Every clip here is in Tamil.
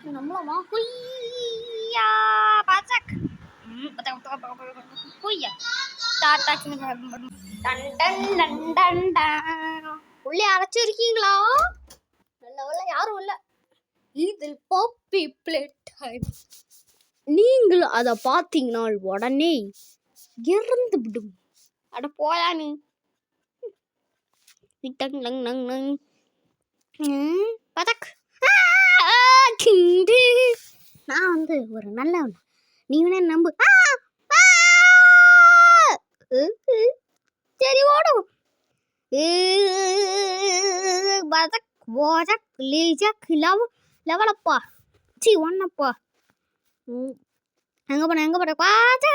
நம்மளமா ஹுய்யா பாச்சக் ஹுய்யா டாடாக் டன் டன் டன் டன் டன். உள்ளே அரைச்சிருக்கீங்களா? நல்ல யாரும் இல்லை. இதில் பாப்பி பிளேட் டைம். நீங்கள் அதை பார்த்தீங்கன்னா உடனே இறந்து விடும். அட போயா நீ. பதக் நான் வந்து ஒரு நல்லவன், நீ வேணா நம்பு. சரி ஓடும். பதக் போஜக் லீஜக் லெவலப்பா சி ஒன்னப்பா. எங்க போன பாச்சா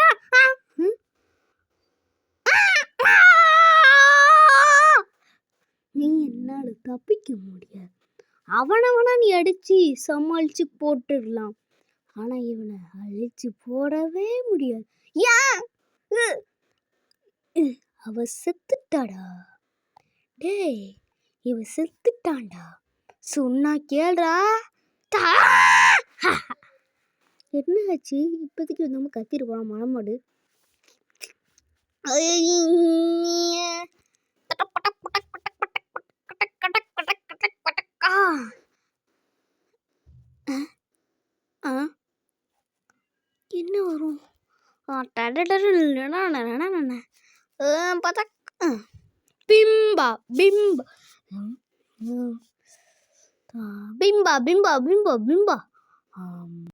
நீ என்னால தப்பிக்க முடியாது. அவனவனா நீ அடிச்சு சமாளிச்சு போட்டுடலாம், ஆனா இவனை அழிச்சு போடவே முடியாது. அவ செத்துட்டாடா. டேய் இவ செத்துட்டான்டா, சொன்னா கேள்றா. என்ன ஆச்சு இப்போதைக்கு நம்ம கத்திட்டு போலாம் மனமாடு. என்ன வரும்? பிம்பா பிம்பா பிம்பா பிம்பா பிம்பா பிம்பா.